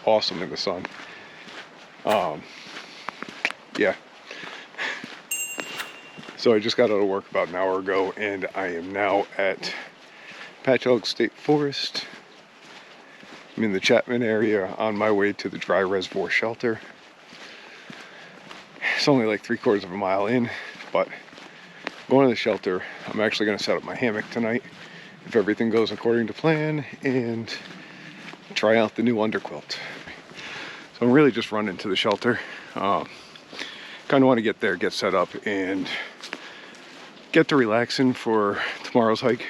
awesome in the sun. Yeah. So I just got out of work about an hour ago, and I am now at Pachaug State Forest. I'm in the Chapman area on my way to the Dry Reservoir Shelter. It's only like 3/4 of a mile in, but going to the shelter, I'm actually going to set up my hammock tonight if everything goes according to plan, and try out the new Underquilt. So I'm really just running to the shelter. Kind of want to get there, get set up, and get to relaxing for tomorrow's hike.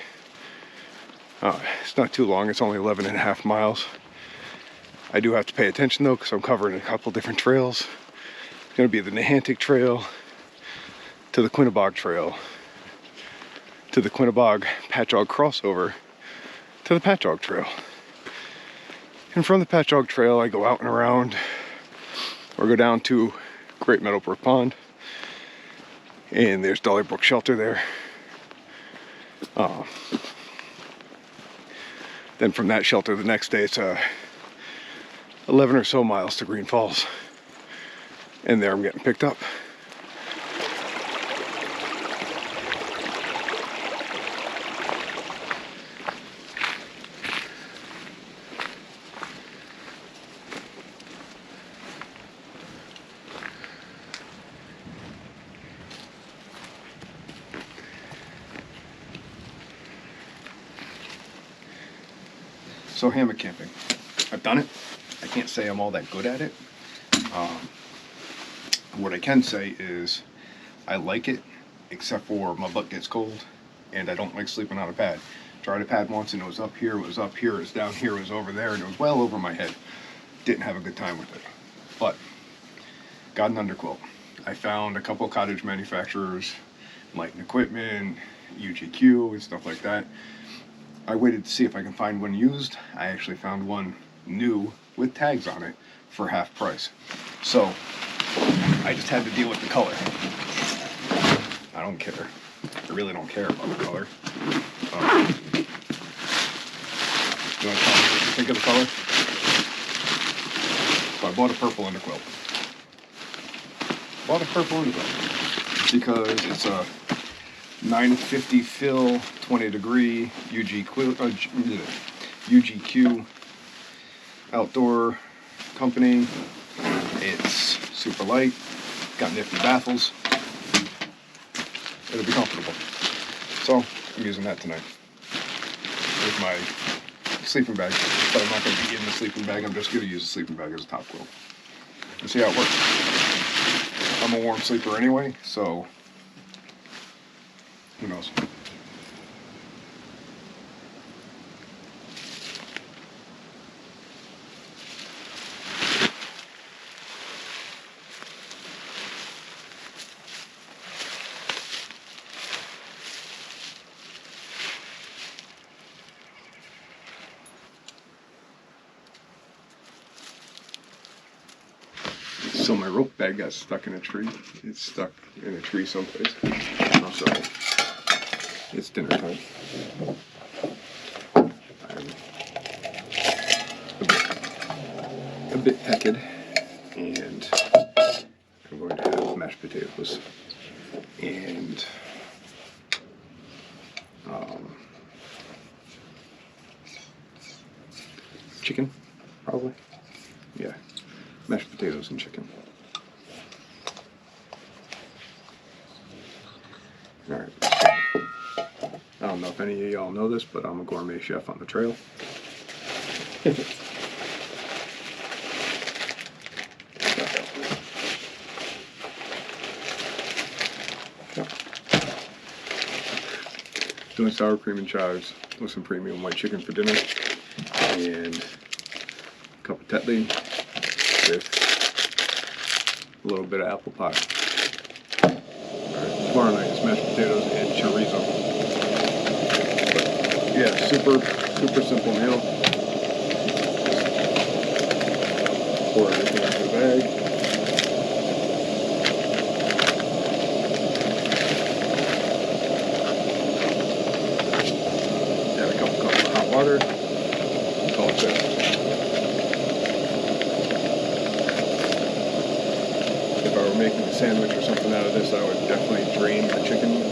It's not too long, it's only 11.5 miles. I do have to pay attention though, because I'm covering a couple different trails. It's going to be the Nehantic Trail, to the Quinnebaug Trail, to the Quinnebaug Pachaug crossover, to the Pachaug Trail. And from the Pachaug Trail, I go out and around, or go down to Great Meadow Brook Pond, and there's Dawley Brook Shelter there. Then from that shelter, the next day, it's 11 or so miles to Green Falls, and there I'm getting picked up. So hammock camping, I've done it. I can't say I'm all that good at it. What I can say is I like it, except for my butt gets cold, and I don't like sleeping on a pad. Tried a pad once, and it was up here, it was up here, it was down here, it was over there, and it was well over my head. Didn't have a good time with it, but got an Underquilt. I found a couple cottage manufacturers, lighting equipment, UGQ, and stuff like that. I waited to see if I can find one used. I actually found one new with tags on it for half price. So I just had to deal with the color. I don't care. I really don't care about the color. You want to tell me what you think of the color? So I bought a purple Underquilt. Bought a purple Underquilt because it's a 950 fill, 20 degree UGQ outdoor company. It's super light, got nifty baffles. It'll be comfortable. So I'm using that tonight with my sleeping bag, but I'm not going to be in the sleeping bag. I'm just going to use the sleeping bag as a top quilt and see how it works. I'm a warm sleeper anyway, so who knows? So my rope bag got stuck in a tree. It's stuck in a tree someplace. So it's dinner time. I'm a bit pecked, and I'm going to have mashed potatoes and chicken, probably. Yeah, mashed potatoes and chicken. All right. I don't know if any of y'all know this, but I'm a gourmet chef on the trail. Doing sour cream and chives with some premium white chicken for dinner, and a cup of Tetley with a little bit of apple pie. Alright, tomorrow night is mashed potatoes and chorizo. But yeah, super simple meal. Pour everything into the bag. Add a couple cups of hot water. Call it set. extra something out of this, I would definitely drain the chicken.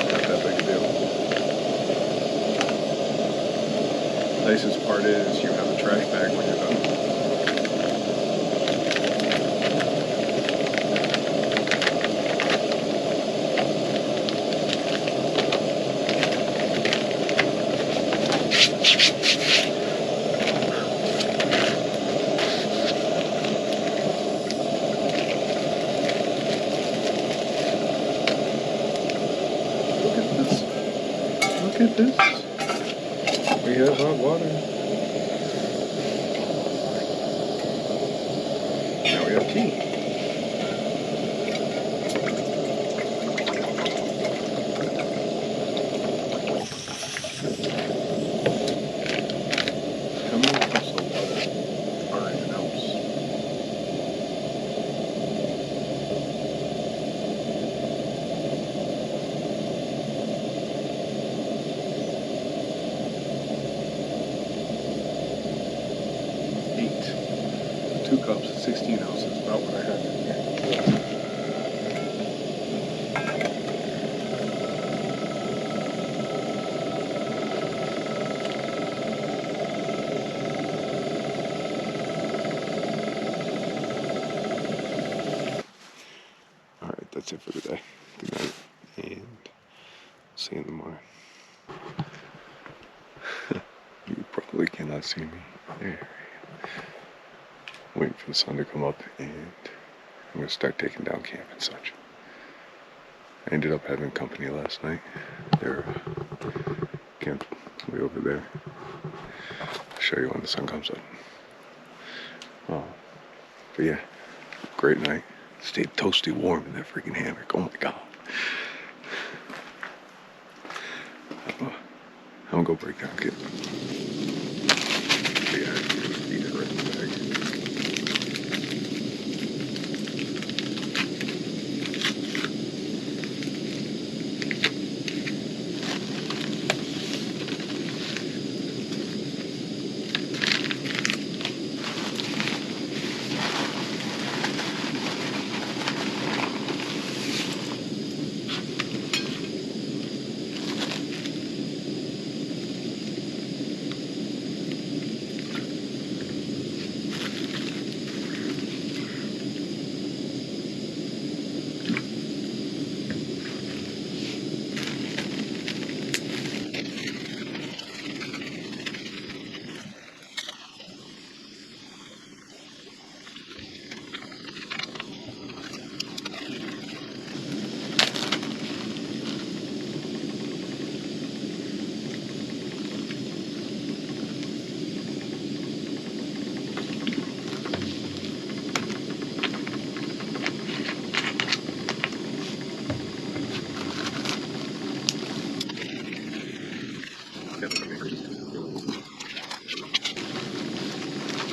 Not that big a deal. Nicest part is you have a trash bag when you're done. Look at this. We have hot water. Now we have tea. How many cups of water are in an ounce? Two cups, 16 ounces, about what I had in here. Alright, that's it for today. Good night, and see you in the morning. You probably cannot see me. There. Waiting for the sun to come up, and I'm going to start taking down camp and such. I ended up having company last night. They're camped way over there. I'll show you when the sun comes up. Oh, but yeah, great night. Stayed toasty warm in that freaking hammock. Oh my god. I'm gonna go break down camp. But yeah, eat it right in the bag.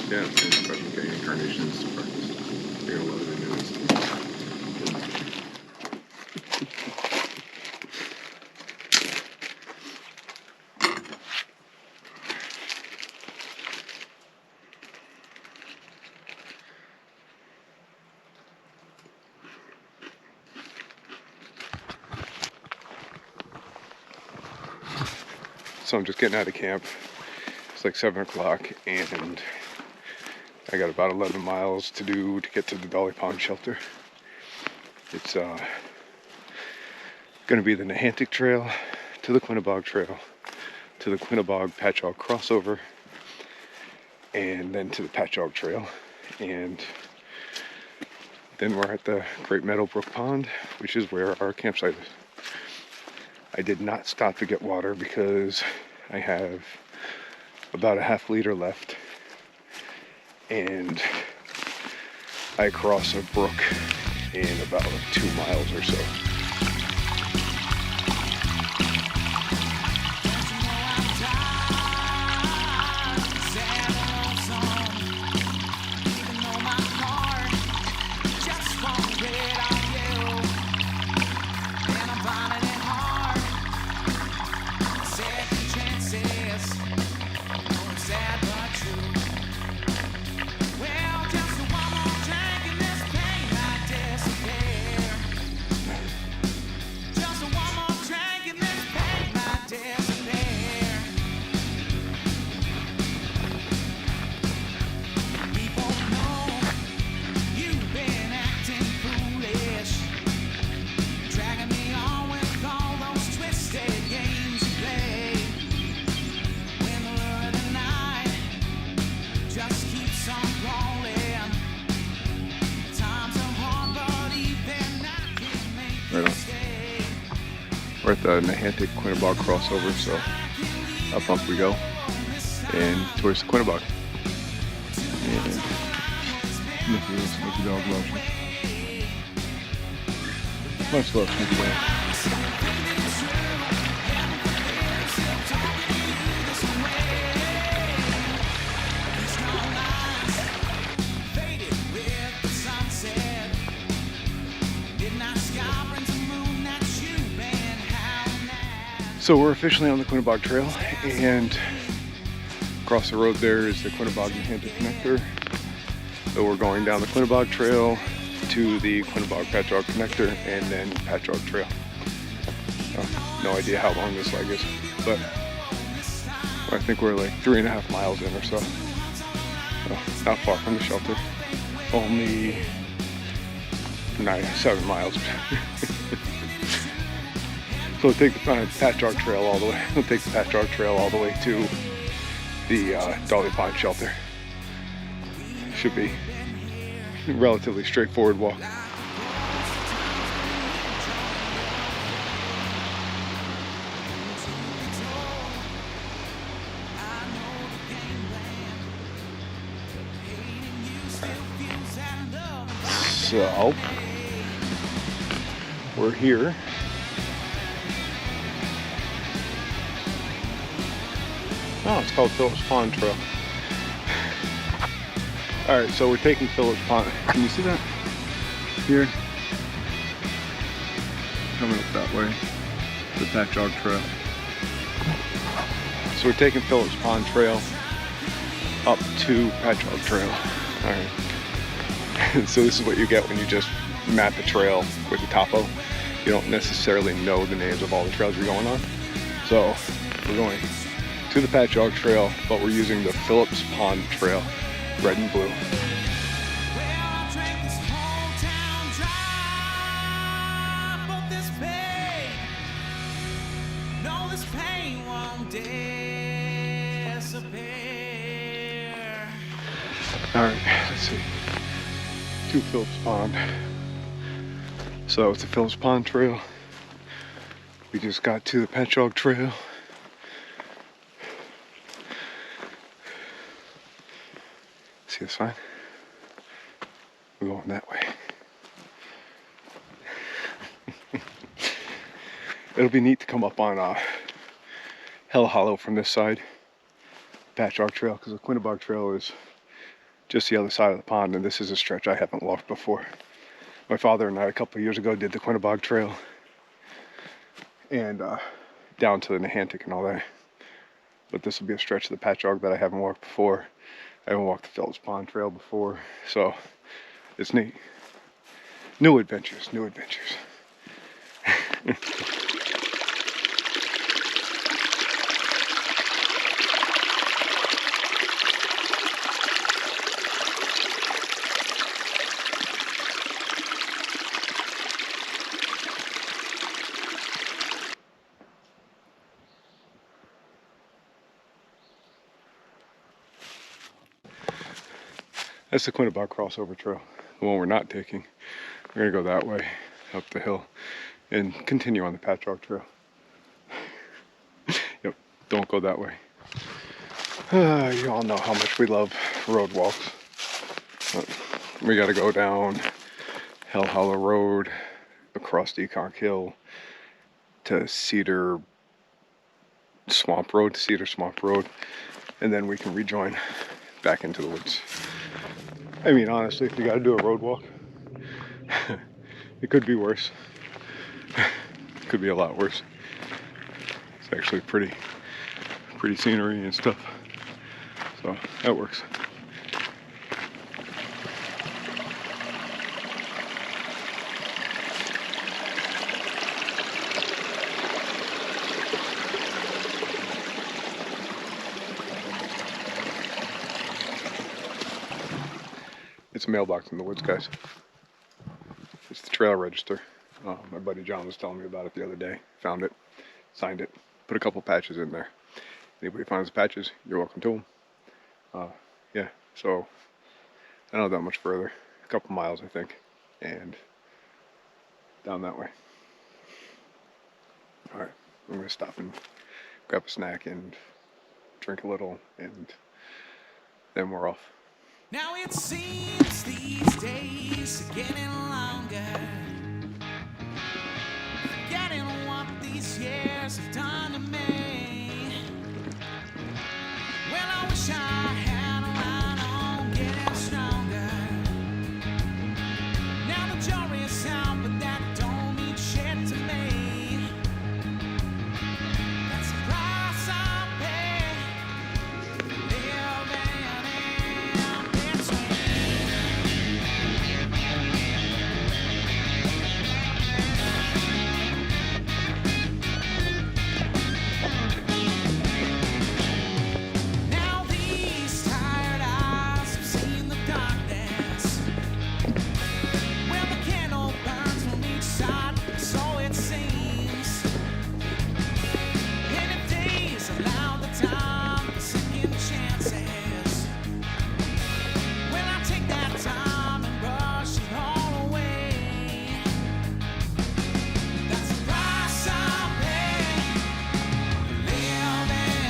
Yeah, it's about getting carnations to practice. They got a lot of the newest. So I'm just getting out of camp. It's like 7 o'clock, and I got about 11 miles to do to get to the Dawley Pond Shelter. It's going to be the Nehantic Trail to the Quinnebaug Trail to the Quinnebaug Pachaug crossover, and then to the Pachaug Trail, and then we're at the Great Meadow Brook Pond, which is where our campsite is. I did not stop to get water because I have about a half liter left, and I cross a brook in about 2 miles or so. Right on. We're at the Nehantic Quinnebaug crossover, so up bump we go, and towards the Quinnebaug. And Snoopy dog loves me. Much love, Snoopy dog. So we're officially on the Pachaug Trail, and across the road there is the Quinnebaug Nehantic connector. So we're going down the Quinnebaug Trail to the Quinnebaug Pachaug connector and then Pachaug Trail. No idea how long this leg is, but I think we're like 3.5 miles in or so. Not far from the shelter. Only 7 miles. So we'll take the Pachaug Trail all the way. We'll take the Pachaug Trail all the way to the Dawley Pond Shelter. Should be a relatively straightforward walk. So we're here. Oh, it's called Phillips Pond Trail. Alright, so we're taking Phillips Pond. Can you see that? Here. Coming up that way. The Pachaug Trail. So we're taking Phillips Pond Trail up to Pachaug Trail. Alright. So this is what you get when you just map a trail with the topo. You don't necessarily know the names of all the trails you're going on. So we're going to the Pachaug Trail, but we're using the Phillips Pond Trail, red and blue. Alright, let's see. To Phillips Pond. So it's the Phillips Pond Trail. We just got to the Pachaug Trail. See the sign? We're going that way. It'll be neat to come up on Hell Hollow from this side, Pachaug Trail, because the Quinnebaug Trail is just the other side of the pond, and this is a stretch I haven't walked before. My father and I a couple of years ago did the Quinnebaug Trail and down to the Nehantic and all that. But this will be a stretch of the Pachaug that I haven't walked before. I haven't walked the Phillips Pond Trail before, so it's neat. New adventures, new adventures. That's the Quinnebaug crossover trail, the one we're not taking. We're gonna go that way, up the hill, and continue on the Pachaug Trail. Yep, don't go that way. You all know how much we love road walks. But we gotta go down Hell Hollow Road, across Deconk Hill, to Cedar Swamp Road, and then we can rejoin back into the woods. I mean, honestly, if you gotta do a road walk, it could be worse. It could be a lot worse. It's actually pretty scenery and stuff. So that works. It's a mailbox in the woods, guys. It's the trail register. My buddy John was telling me about it the other day. Found it, signed it, put a couple patches in there. Anybody finds the patches, you're welcome to them. Yeah, so I don't know that much further. A couple miles, I think, and down that way. All right, I'm gonna stop and grab a snack and drink a little, and then we're off. Now it seems these days are getting longer, forgetting what these years have done to me. Well, I wish I had a line on getting stronger. Now the jury is out, but that don't mean shit to me. That's the price I pay, living in between. Now these tired eyes have seen the darkness. Well, the candle burns from each side, so it seems. And if days allow the time for second chances, well, I take that time and brush it all away. That's the price I pay, living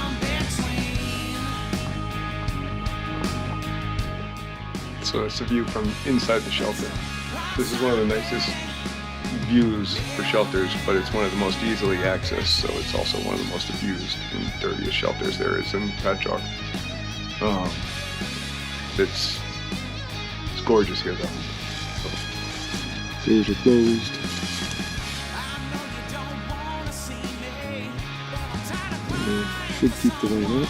in between. So it's a view from inside the shelter. This is one of the nicest views for shelters, but it's one of the most easily accessed, so it's also one of the most abused and dirtiest shelters there is in Pachaug. It's gorgeous here though. Doors are closed. Should keep the rain out.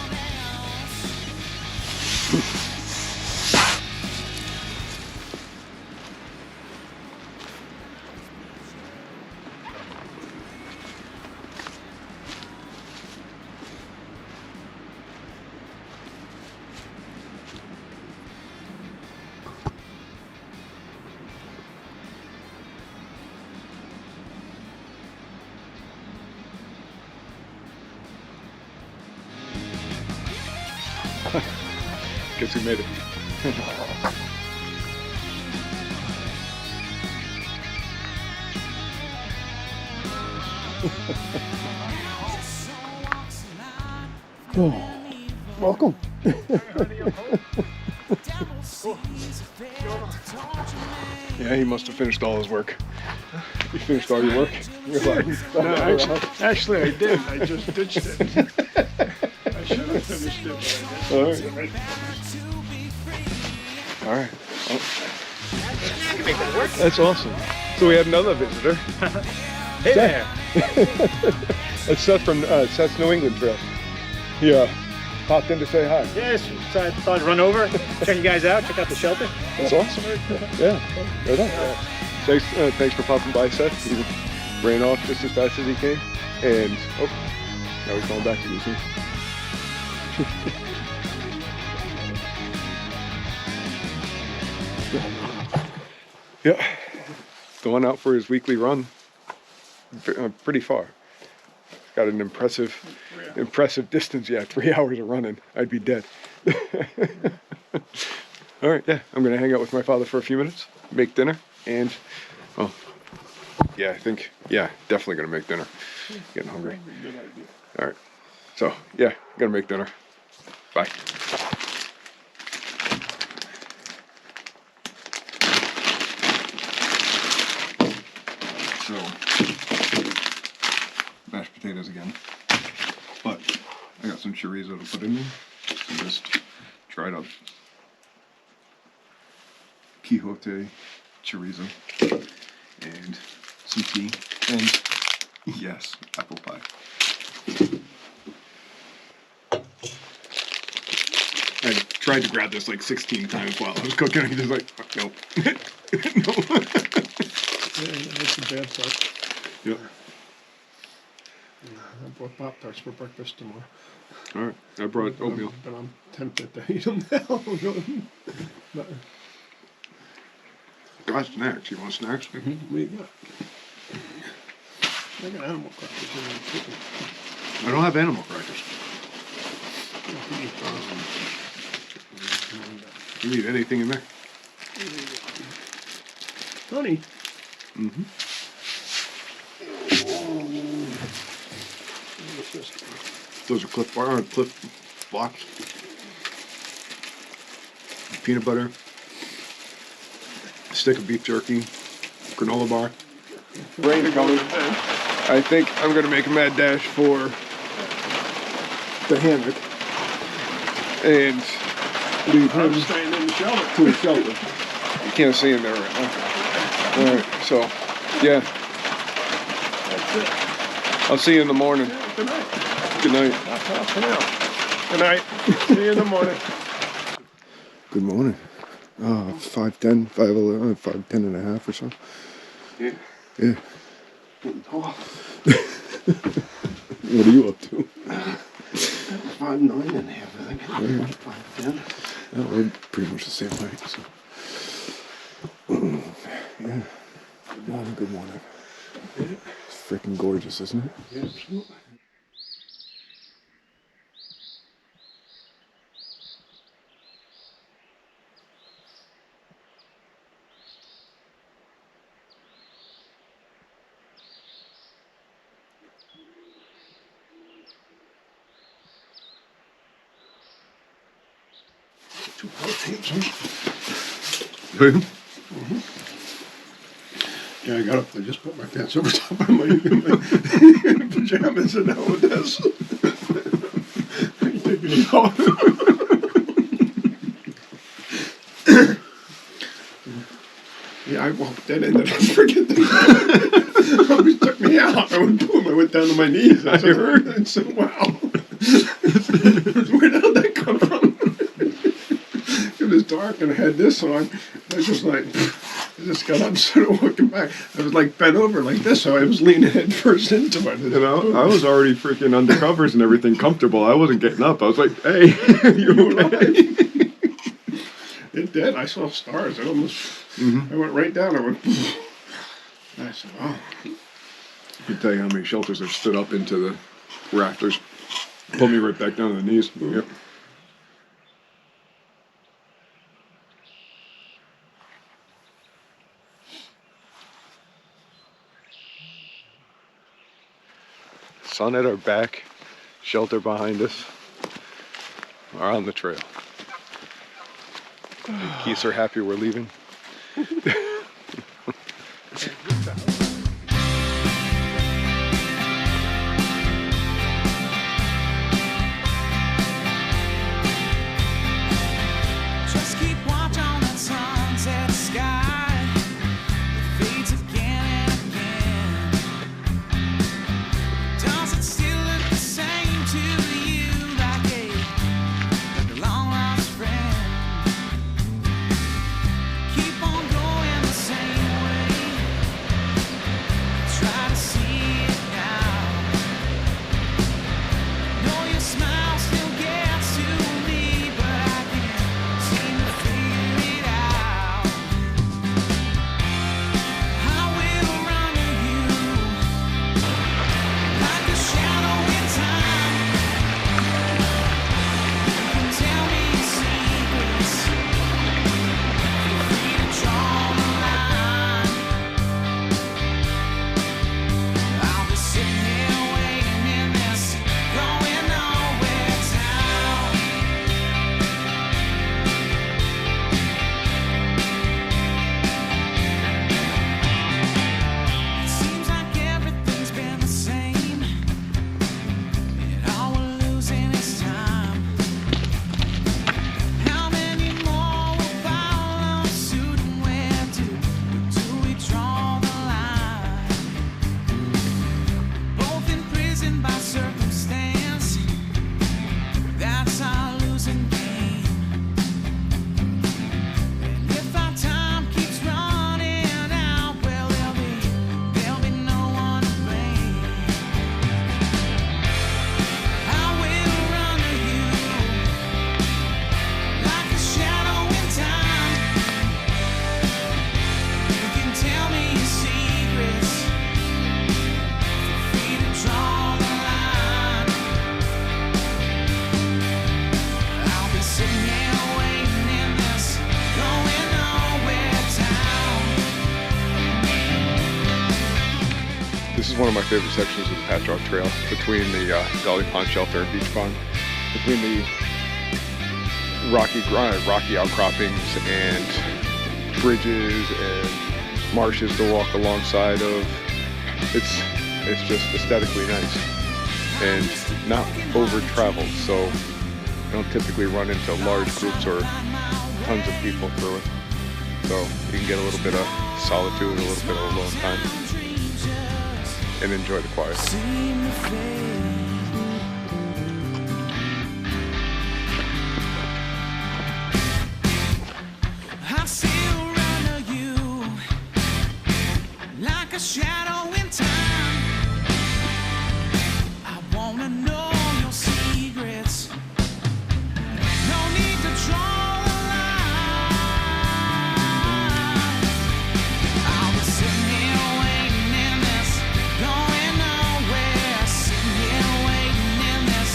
Guess who made it? Oh, welcome. Yeah, he must have finished all his work. You finished all your work? You're like, No, actually I did. I just ditched it. I should have finished it, but I didn't. All right. Oh. That's awesome. So we had another visitor. Hey there. That's Seth from Seth's New England Trail. He popped in to say hi. Yes, so I thought I'd run over, check you guys out, check out the shelter. That's awesome. Yeah. Right on. Thanks for popping by, Seth. He ran off just as fast as he came. And, oh, now he's going back to you. Yeah. Going out for his weekly run. Pretty far. Got an impressive distance. Yeah, 3 hours of running. I'd be dead. All right, yeah. I'm going to hang out with my father for a few minutes, make dinner, and, oh, yeah, definitely going to make dinner. Getting hungry. Good idea. All right. So, yeah, going to make dinner. Bye. So, mashed potatoes again, but I got some chorizo to put in there. So just dried up Quixote chorizo and some tea and, yes, apple pie. I tried to grab this like 16 times while I was cooking. I just like, nope. No. Yeah, that's the bad stuff. Yep. I brought Pop-Tarts for breakfast tomorrow. All right. I brought oatmeal. But I'm tempted to eat them now. But, Got snacks. You want snacks? what do you got? I got animal crackers in there too. I don't have animal crackers. You need anything in there? Honey. Mm-hmm. Those are Cliff blocks. Peanut butter. A stick of beef jerky. Granola bar. Rain coming. I think I'm gonna make a mad dash for the hammock and leave him I'm staying in the shelter. to the shelter. You can't see him there right now. Alright, so yeah. That's it. I'll see you in the morning. Yeah, good night. Good night. That's all for now. Good night. See you in the morning. Good morning. 5:10, 5:11, 5:10 and a half or so. Yeah. Yeah. Oh, What are you up to? 5'9" and a half, I think. 5'10". Oh, we're pretty much the same height, so. Yeah. Good morning, good morning. It's freaking gorgeous, isn't it? Yeah, absolutely. Two proteins, huh? Yeah, I got up. I just put my pants over top of my pajamas and now with this. You taking it off? Yeah, I walked that in and I forget that. It always took me out. I went boom. I went down to my knees. I heard and said, "Wow, where did that come from?" It was dark and I had this on. I was just like, I just got up and started walking back. I was like bent over like this, so I was leaning head first into it. You know, I was already freaking under covers and everything comfortable. I wasn't getting up. I was like, hey, you okay? It did. I saw stars. I almost, I went right down. I went, I said, oh. I can tell you how many shelters have stood up into the rafters. Pulled me right back down to the knees. Yep. Sun at our back, shelter behind us. We're on the trail. Geese are happy we're leaving. Just keep watch on that sunset sky. It fades again and again. Does it still look the same to you like a long lost friend? Keep on going one of my favorite sections of the Pachaug Trail, between the Dawley Pond Shelter and Beach Pond, between the rocky outcroppings and bridges and marshes to walk alongside of. It's just aesthetically nice and not over traveled, so you don't typically run into large groups or tons of people through it. So you can get a little bit of solitude, a little bit of alone time, and enjoy the quiet. I still run to you like a shadow in time. I wanna know your secrets. No need to draw a line. I was sitting here waiting in this, going nowhere. Sitting here waiting in this,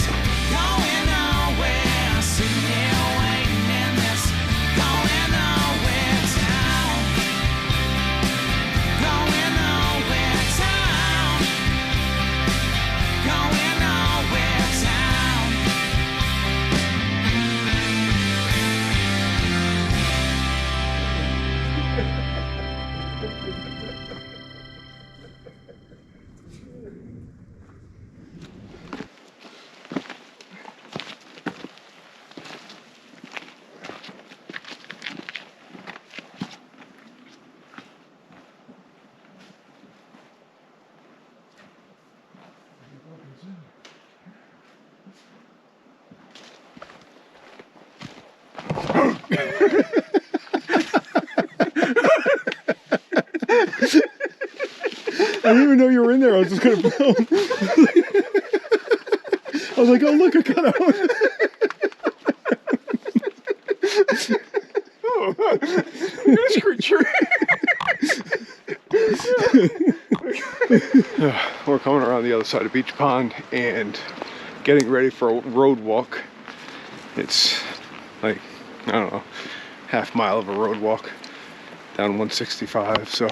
going nowhere. Sitting here waiting in this, going nowhere. Town, going nowhere. Town, going nowhere. Town. I didn't even know you were in there. I was just gonna film. I was like, oh look, I got out. Oh, look at this creature. We're coming around the other side of Beach Pond and getting ready for a road walk. It's like, I don't know, half mile of a road walk down 165, so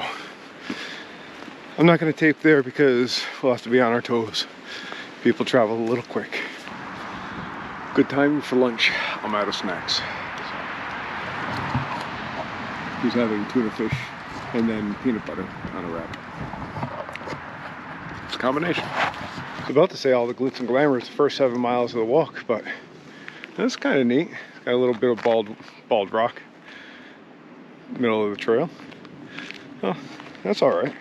I'm not going to tape there because we'll have to be on our toes. People travel a little quick. Good timing for lunch. I'm out of snacks. He's having tuna fish and then peanut butter on a wrap. It's a combination. I was about to say all the glitz and glamour is the first 7 miles of the walk, but that's kind of neat. Got a little bit of bald rock, middle of the trail. Oh, that's all right.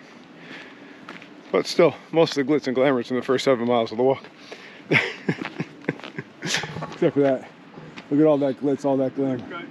But still, most of the glitz and glamour is in the first 7 miles of the walk. Except for that. Look at all that glitz, all that glamour.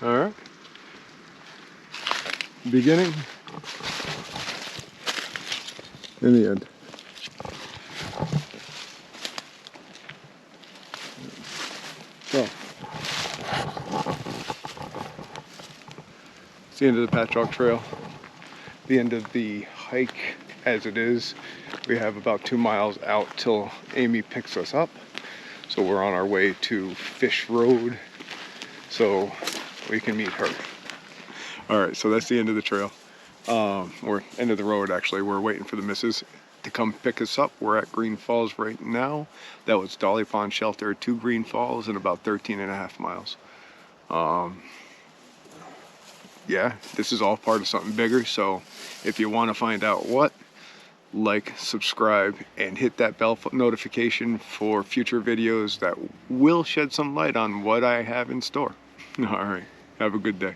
All right. Beginning and the end. So, it's the end of the Pachaug Trail. The end of the hike as it is. We have about 2 miles out till Amy picks us up. So we're on our way to Fish Road so we can meet her. All right, so that's the end of the trail. Or end of the road, actually. We're waiting for the missus to come pick us up. We're at Green Falls right now. That was Dawley Pond Shelter to Green Falls in about 13.5 miles. yeah, this is all part of something bigger. So if you want to find out what, like, subscribe, and hit that bell notification for future videos that will shed some light on what I have in store. All right, have a good day.